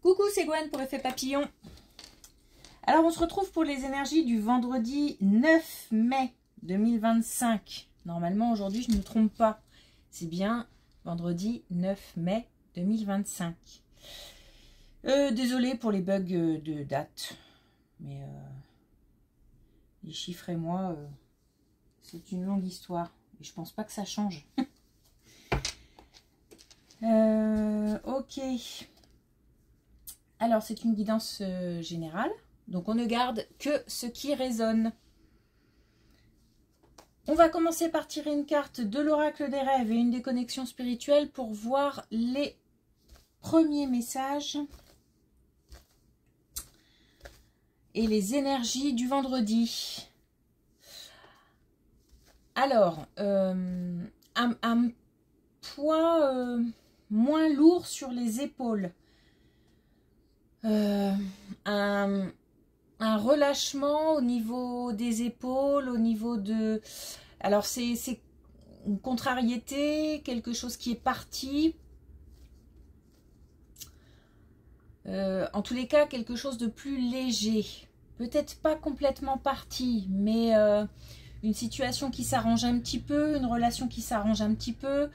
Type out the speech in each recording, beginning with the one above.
Coucou, c'est Gwen pour Effet Papillon. Alors, on se retrouve pour les énergies du vendredi 9 mai 2025. Normalement, aujourd'hui, je ne me trompe pas. C'est bien vendredi 9 mai 2025. Désolée pour les bugs de date. Mais les chiffres et moi, c'est une longue histoire. Et je pense pas que ça change. Ok. Alors, c'est une guidance générale. Donc, on ne garde que ce qui résonne. On va commencer par tirer une carte de l'oracle des rêves et une des connexions spirituelles pour voir les premiers messages et les énergies du vendredi. Alors, un poids moins lourd sur les épaules. Un relâchement au niveau des épaules, au niveau de... Alors, c'est une contrariété, quelque chose qui est parti. En tous les cas, quelque chose de plus léger. Peut-être pas complètement parti, mais une situation qui s'arrange un petit peu, une relation qui s'arrange un petit peu.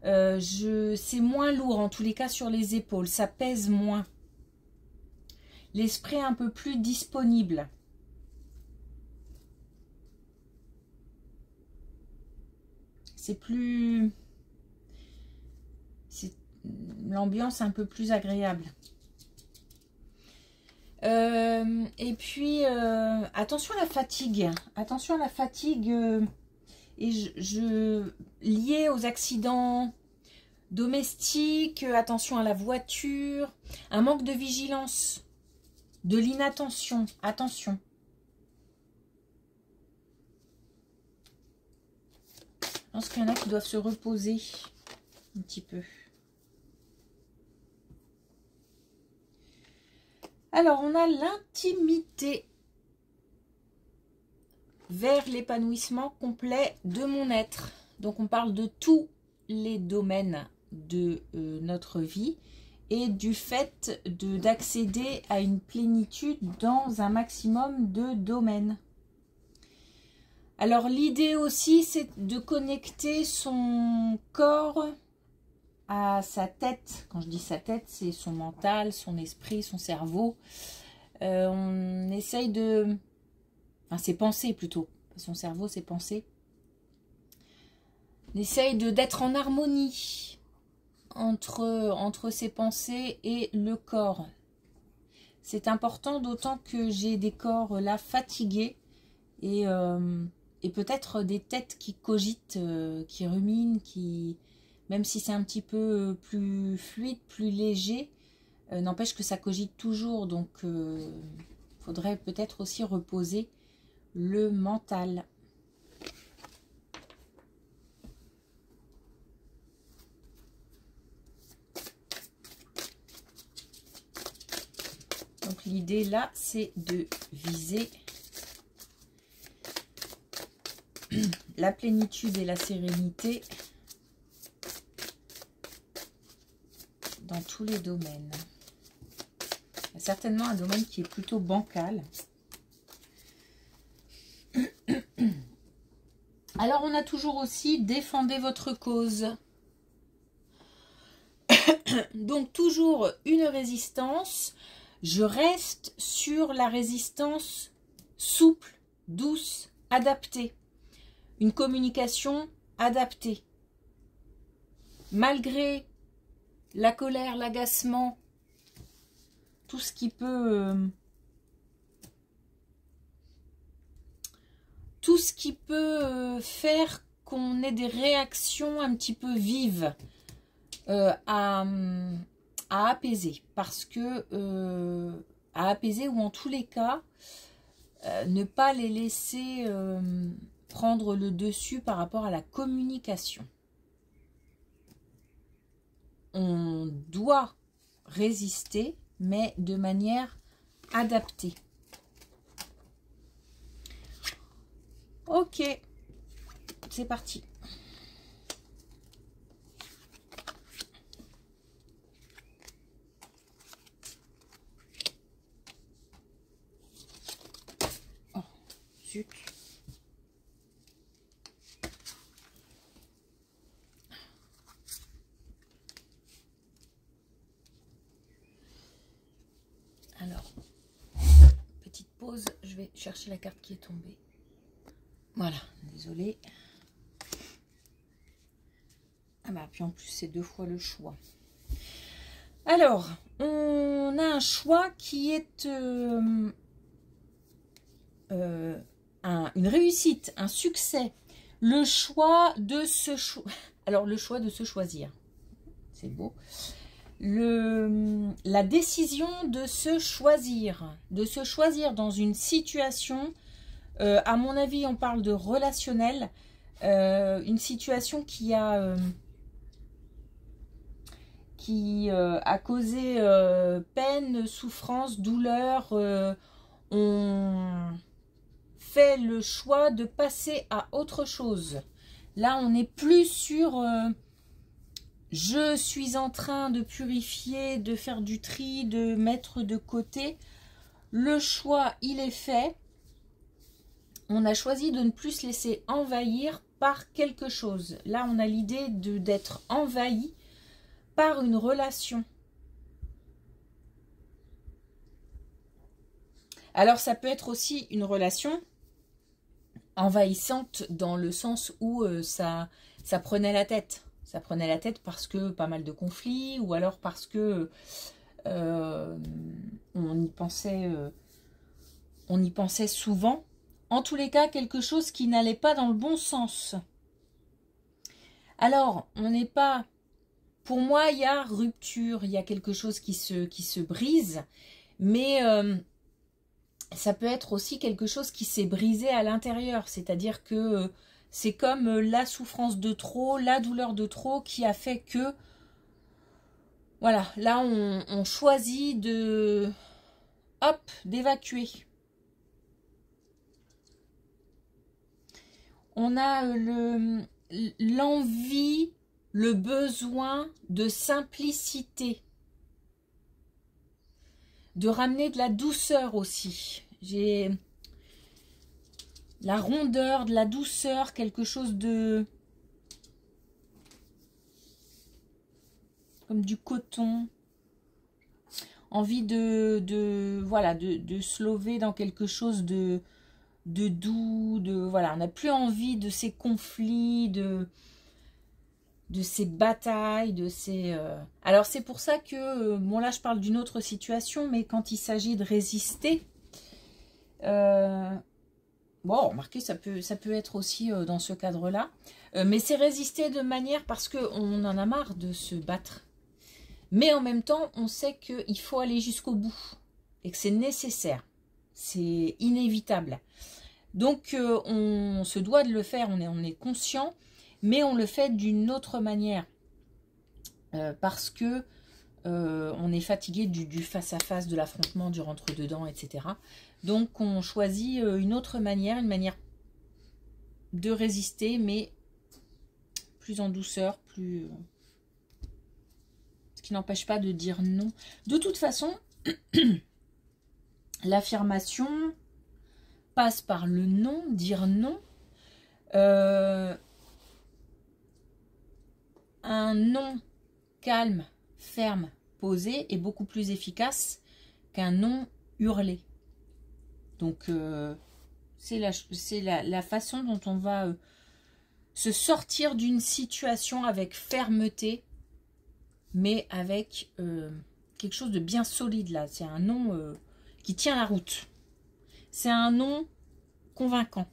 C'est moins lourd, en tous les cas, sur les épaules. Ça pèse moins. L'esprit un peu plus disponible. C'est plus... C'est l'ambiance un peu plus agréable. Et puis, attention à la fatigue. Attention à la fatigue liée aux accidents domestiques. Attention à la voiture. Un manque de vigilance. De l'inattention. Attention. Je pense qu'il y en a qui doivent se reposer un petit peu. Alors, on a l'intimité vers l'épanouissement complet de mon être. Donc, on parle de tous les domaines de notre vie et du fait d'accéder à une plénitude dans un maximum de domaines. Alors, l'idée aussi, c'est de connecter son corps à sa tête. Quand je dis sa tête, c'est son mental, son esprit, son cerveau. On essaye de... Enfin, ses pensées plutôt. Son cerveau, ses pensées. On essaye d'être en harmonie entre ses pensées et le corps. C'est important, d'autant que j'ai des corps là fatigués et peut-être des têtes qui cogitent, qui ruminent, qui... Même si c'est un petit peu plus fluide, plus léger, n'empêche que ça cogite toujours. Donc, faudrait peut-être aussi reposer le mental. Donc, l'idée là, c'est de viser la plénitude et la sérénité dans tous les domaines. Il y a certainement un domaine qui est plutôt bancal. Alors, on a toujours aussi défendez votre cause. Donc, toujours une résistance. Je reste sur la résistance souple, douce, adaptée. Une communication adaptée. Malgré la colère, l'agacement, tout ce qui peut faire qu'on ait des réactions un petit peu vives à apaiser. Parce que à apaiser, ou en tous les cas, ne pas les laisser prendre le dessus par rapport à la communication. On doit résister, mais de manière adaptée. Ok, c'est parti. zut. Alors, petite pause, je vais chercher la carte qui est tombée. Voilà, désolée. Ah bah, puis en plus, c'est 2 fois le choix. Alors, on a un choix qui est une réussite, un succès. Le choix de se choisir. C'est beau. La décision de se choisir dans une situation, à mon avis, on parle de relationnel, une situation qui a causé peine, souffrance, douleur. On fait le choix de passer à autre chose. Là, on n'est plus sur je suis en train de purifier, de faire du tri, de mettre de côté. Le choix, il est fait. On a choisi de ne plus se laisser envahir par quelque chose. Là, on a l'idée d'être envahi par une relation. Alors, ça peut être aussi une relation envahissante dans le sens où ça prenait la tête. Ça prenait la tête parce que pas mal de conflits, ou alors parce que on y pensait souvent. En tous les cas, quelque chose qui n'allait pas dans le bon sens. Alors, on n'est pas... Pour moi, il y a rupture, il y a quelque chose qui se brise, mais ça peut être aussi quelque chose qui s'est brisé à l'intérieur. C'est-à-dire que c'est comme la souffrance de trop, la douleur de trop qui a fait que, voilà, là on choisit de, hop, d'évacuer. On a l'envie, le besoin de simplicité, de ramener de la douceur aussi. J'ai la rondeur, de la douceur, quelque chose de... comme du coton. Envie voilà, de se lever dans quelque chose de doux, voilà, on n'a plus envie de ces conflits, de ces batailles, de ces... Alors c'est pour ça que, bon là je parle d'une autre situation, mais quand il s'agit de résister, bon, remarquez, ça peut être aussi dans ce cadre-là. Mais c'est résister de manière parce qu'on en a marre de se battre. Mais en même temps, on sait qu'il faut aller jusqu'au bout. Et que c'est nécessaire. C'est inévitable. Donc, on se doit de le faire. On est conscient. Mais on le fait d'une autre manière. Parce que on est fatigué du face-à-face, de l'affrontement, du rentre-dedans, etc. Donc, on choisit une autre manière, une manière de résister, mais plus en douceur, plus... ce qui n'empêche pas de dire non. De toute façon, l'affirmation passe par le non, dire non. Un non calme, ferme, posé est beaucoup plus efficace qu'un non hurlé. Donc, c'est la façon dont on va se sortir d'une situation avec fermeté, mais avec quelque chose de bien solide là. C'est un non qui tient la route. C'est un non convaincant.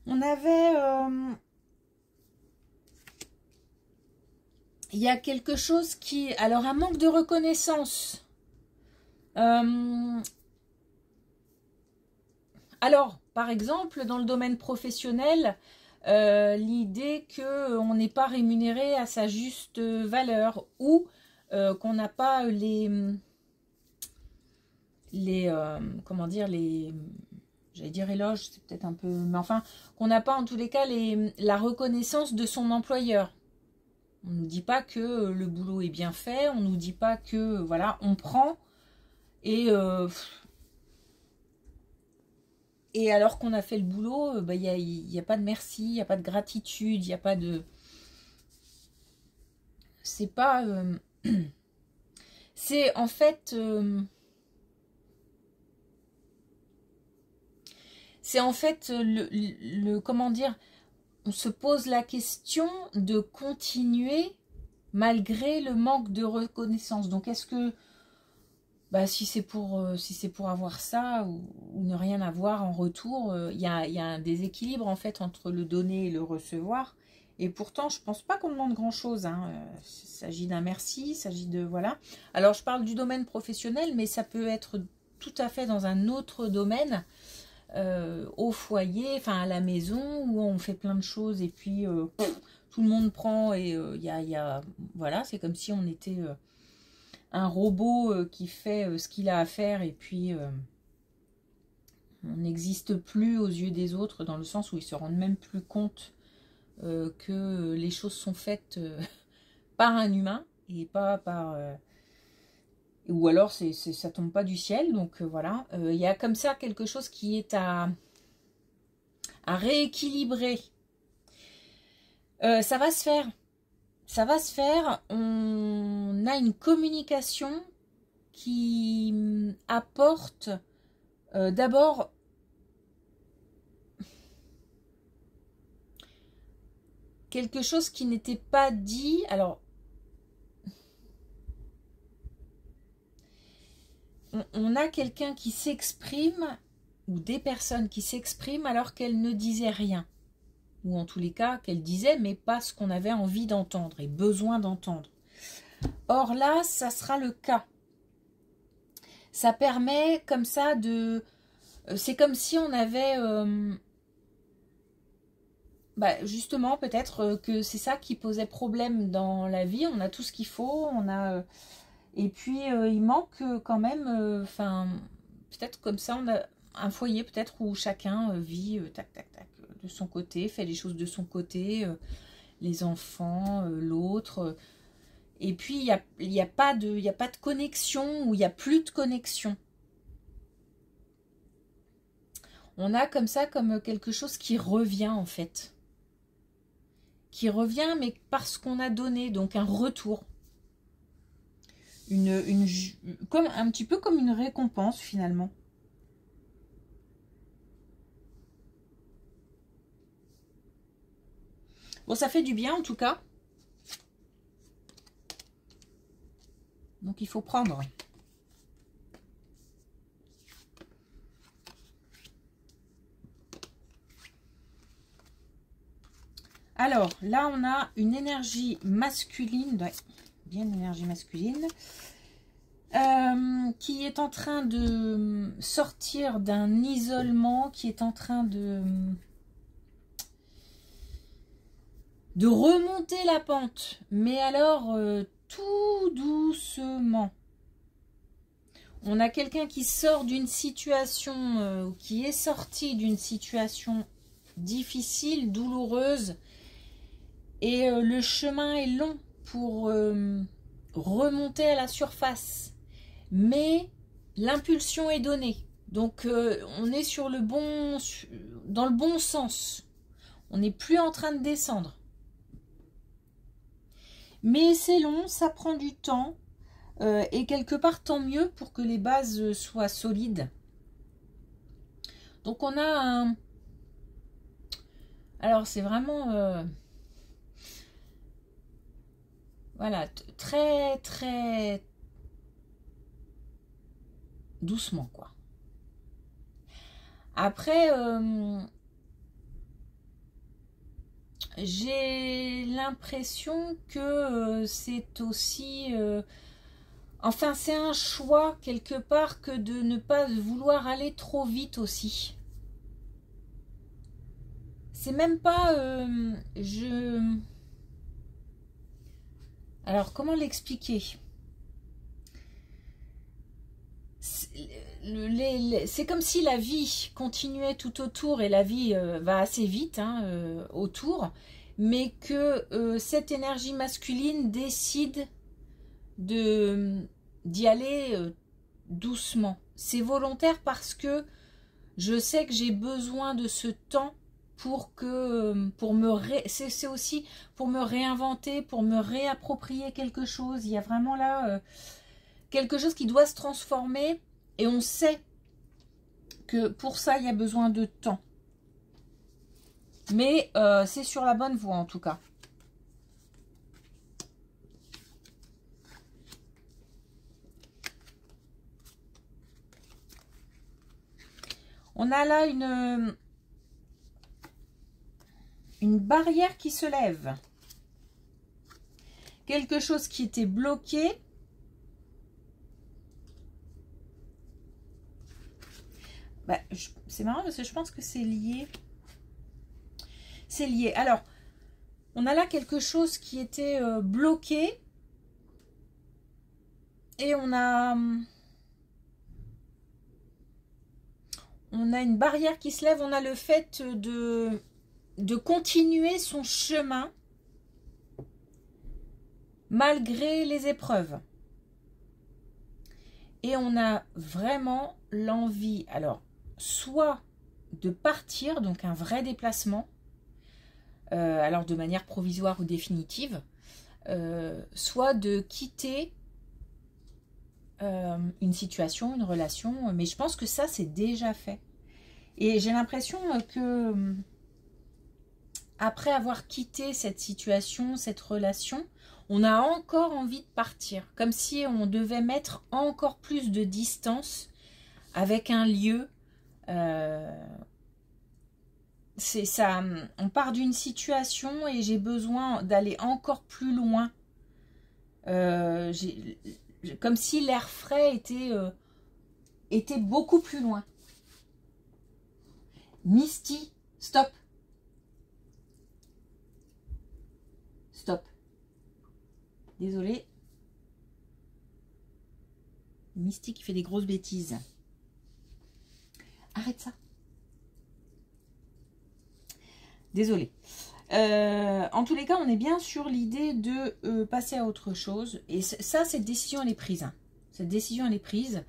On avait... il y a quelque chose qui... Alors, un manque de reconnaissance. Alors, par exemple, dans le domaine professionnel, l'idée qu'on n'est pas rémunéré à sa juste valeur ou qu'on n'a pas comment dire, j'allais dire éloge, c'est peut-être un peu... Mais enfin, qu'on n'a pas en tous les cas la reconnaissance de son employeur. On ne nous dit pas que le boulot est bien fait, on ne nous dit pas que, voilà, on prend et alors qu'on a fait le boulot, il n'y a pas de merci, il n'y a pas de gratitude, il n'y a pas de... C'est pas... c'est en fait... c'est en fait comment dire, on se pose la question de continuer malgré le manque de reconnaissance. Donc est-ce que bah, si c'est pour avoir ça ou ne rien avoir en retour, il y a un déséquilibre en fait entre le donner et le recevoir. Et pourtant, je pense pas qu'on demande grand-chose. Hein. Il s'agit d'un merci, il s'agit de... Voilà. Alors, je parle du domaine professionnel, mais ça peut être tout à fait dans un autre domaine, au foyer, enfin à la maison, où on fait plein de choses et puis tout le monde prend et voilà, c'est comme si on était un robot qui fait ce qu'il a à faire et puis on n'existe plus aux yeux des autres dans le sens où ils se rendent même plus compte que les choses sont faites par un humain et pas par... ou alors ça tombe pas du ciel, donc voilà. Il y a comme ça quelque chose qui est à rééquilibrer. Ça va se faire. Ça va se faire. On a une communication qui apporte d'abord quelque chose qui n'était pas dit. Alors, on a quelqu'un qui s'exprime, ou des personnes qui s'expriment alors qu'elles ne disaient rien. Ou en tous les cas, qu'elles disaient, mais pas ce qu'on avait envie d'entendre et besoin d'entendre. Or là, ça sera le cas. Ça permet comme ça de... c'est comme si on avait... justement, peut-être que c'est ça qui posait problème dans la vie. On a tout ce qu'il faut, on a... et puis, il manque quand même... peut-être comme ça, on a un foyer peut-être où chacun vit tac, tac, tac, de son côté, fait les choses de son côté, les enfants, l'autre... Et puis, il y a pas de connexion, ou il n'y a plus de connexion. On a comme ça, comme quelque chose qui revient en fait. Qui revient, mais parce qu'on a donné, donc un retour. Comme, un petit peu comme une récompense finalement. Bon, ça fait du bien en tout cas. Donc il faut prendre. Alors là on a une énergie masculine, ouais, bien une énergie masculine, qui est en train de sortir d'un isolement, qui est en train de remonter la pente, mais alors tout doucement. On a quelqu'un qui sort d'une situation, qui est sorti d'une situation difficile, douloureuse, et le chemin est long pour remonter à la surface. Mais l'impulsion est donnée. Donc on est dans le bon sens. On n'est plus en train de descendre. Mais c'est long, ça prend du temps. Et quelque part, tant mieux pour que les bases soient solides. Donc on a un... Alors c'est vraiment... voilà, très très doucement quoi. Après, j'ai l'impression que c'est aussi... enfin, c'est un choix quelque part que de ne pas vouloir aller trop vite aussi. C'est même pas... Alors, comment l'expliquer? c'est comme si la vie continuait tout autour, et la vie va assez vite autour, mais que cette énergie masculine décide d'y aller doucement. C'est volontaire parce que je sais que j'ai besoin de ce temps c'est aussi pour me réinventer, pour me réapproprier quelque chose. Il y a vraiment là quelque chose qui doit se transformer, et on sait que pour ça il y a besoin de temps. Mais c'est sur la bonne voie en tout cas. On a là une barrière qui se lève. Quelque chose qui était bloqué. Bah, c'est marrant parce que je pense que c'est lié. C'est lié. Alors, on a là quelque chose qui était bloqué. Et on a une barrière qui se lève. On a le fait de continuer son chemin malgré les épreuves. Et on a vraiment l'envie, alors, soit de partir, donc un vrai déplacement, alors de manière provisoire ou définitive, soit de quitter une situation, une relation, mais je pense que ça, c'est déjà fait. Et j'ai l'impression que après avoir quitté cette situation, cette relation, on a encore envie de partir. Comme si on devait mettre encore plus de distance avec un lieu. C'est ça. On part d'une situation et j'ai besoin d'aller encore plus loin. Comme si l'air frais était beaucoup plus loin. Misty, stop. Stop. Désolée. Misty qui fait des grosses bêtises. Arrête ça. Désolée. En tous les cas, on est bien sur l'idée de passer à autre chose. Et ça, cette décision, elle est prise. Hein. Cette décision, elle est prise.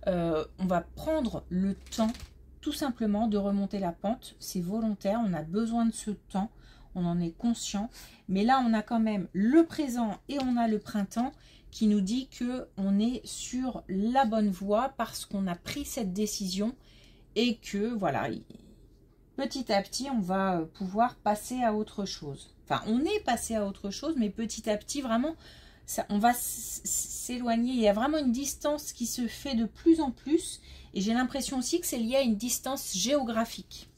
On va prendre le temps, tout simplement, de remonter la pente. C'est volontaire. On a besoin de ce temps. On en est conscient. Mais là, on a quand même le présent et on a le printemps qui nous dit qu'on est sur la bonne voie parce qu'on a pris cette décision et que, voilà, petit à petit, on va pouvoir passer à autre chose. Enfin, on est passé à autre chose, mais petit à petit, vraiment, ça, on va s'éloigner. Il y a vraiment une distance qui se fait de plus en plus. Et j'ai l'impression aussi que c'est lié à une distance géographique.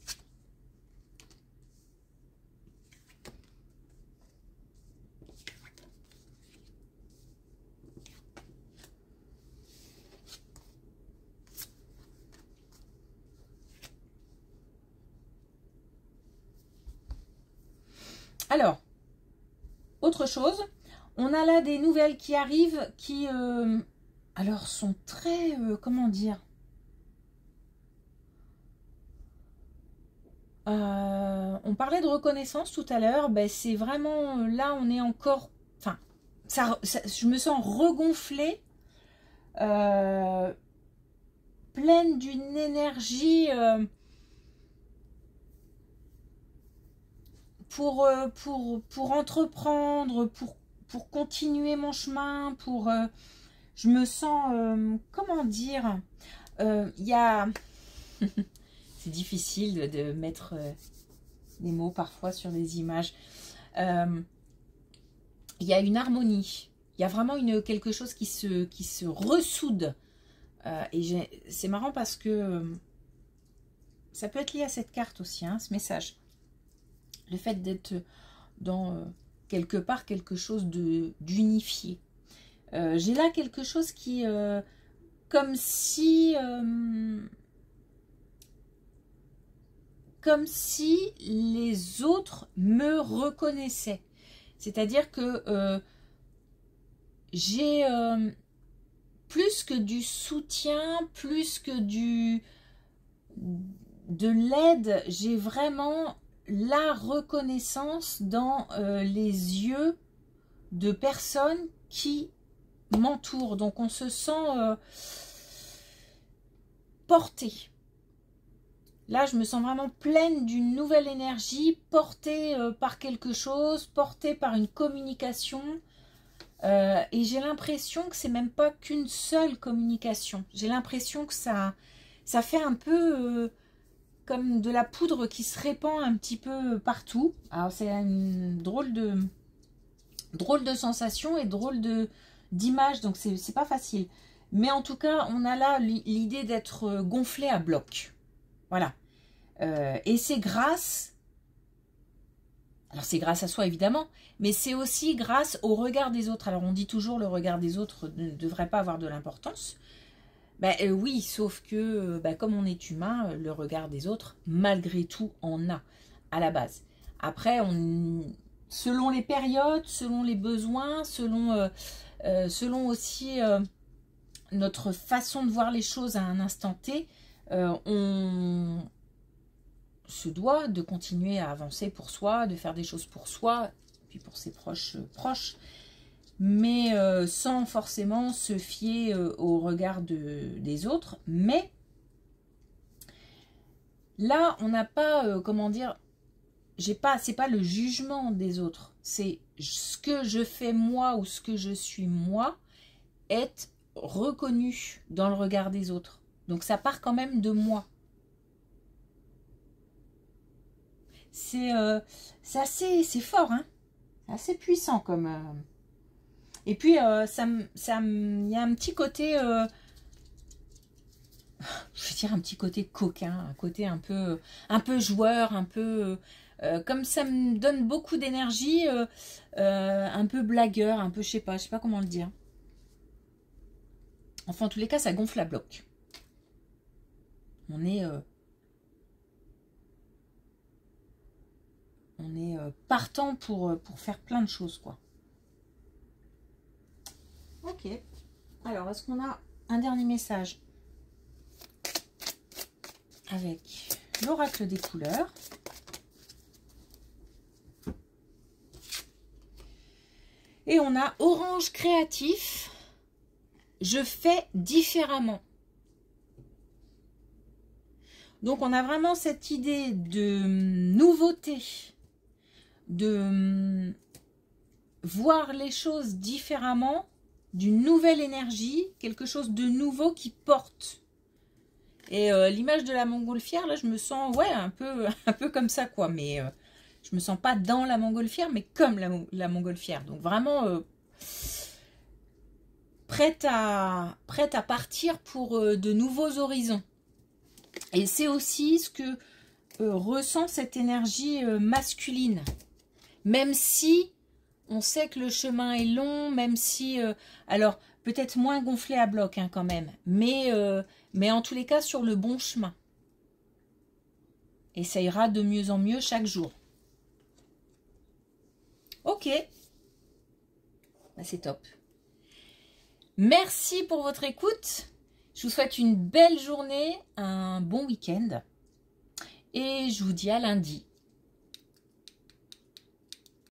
Alors, autre chose, on a là des nouvelles qui arrivent qui, alors, sont très, comment dire, on parlait de reconnaissance tout à l'heure, ben, c'est vraiment, là, on est encore, enfin, je me sens regonflée, pleine d'une énergie pour entreprendre, pour continuer mon chemin, je me sens, comment dire, il y a, c'est difficile de mettre des mots parfois sur des images, il y a une harmonie, il y a vraiment quelque chose qui se ressoude, et c'est marrant parce que ça peut être lié à cette carte aussi, hein, ce message. Le fait d'être dans quelque part quelque chose d'unifié. J'ai là quelque chose qui, comme si les autres me reconnaissaient. C'est-à-dire que j'ai plus que du soutien, plus que de l'aide, j'ai vraiment la reconnaissance dans les yeux de personnes qui m'entourent. Donc on se sent porté. Là, je me sens vraiment pleine d'une nouvelle énergie, portée par quelque chose, portée par une communication. Et j'ai l'impression que c'est même pas qu'une seule communication. J'ai l'impression que ça fait un peu comme de la poudre qui se répand un petit peu partout. Alors c'est une drôle de sensation et drôle d'image, donc c'est pas facile. Mais en tout cas, on a là l'idée d'être gonflé à bloc. Voilà. Et c'est grâce... Alors c'est grâce à soi évidemment, mais c'est aussi grâce au regard des autres. Alors on dit toujours le regard des autres ne devrait pas avoir de l'importance. Oui, sauf que comme on est humain, le regard des autres, malgré tout, en a à la base. Après, selon les périodes, selon les besoins, selon aussi notre façon de voir les choses à un instant T, on se doit de continuer à avancer pour soi, de faire des choses pour soi, puis pour ses proches, mais sans forcément se fier au regard des autres. Mais là, on n'a pas, comment dire, c'est pas le jugement des autres, c'est ce que je fais moi ou ce que je suis moi est reconnu dans le regard des autres. Donc ça part quand même de moi. C'est fort, hein. C'est assez puissant comme... Et puis, il y a un petit côté... je veux dire un petit côté coquin, un côté un peu joueur, un peu... comme ça me donne beaucoup d'énergie, un peu blagueur, un peu, je sais pas comment le dire. Enfin, en tous les cas, ça gonfle à bloc. On est partant pour faire plein de choses, quoi. Ok. Alors, est-ce qu'on a un dernier message avec l'oracle des couleurs? Et on a orange créatif. Je fais différemment. Donc, on a vraiment cette idée de nouveauté, de voir les choses différemment, d'une nouvelle énergie, quelque chose de nouveau qui porte. Et l'image de la montgolfière, là, je me sens, ouais, un peu comme ça, quoi. Mais je me sens pas dans la montgolfière, mais comme la montgolfière. Donc, vraiment prête à partir pour de nouveaux horizons. Et c'est aussi ce que ressent cette énergie masculine. Même si on sait que le chemin est long, même si... alors, peut-être moins gonflé à bloc hein, quand même. Mais en tous les cas, sur le bon chemin. Et ça ira de mieux en mieux chaque jour. Ok. C'est top. Merci pour votre écoute. Je vous souhaite une belle journée, un bon week-end. Et je vous dis à lundi.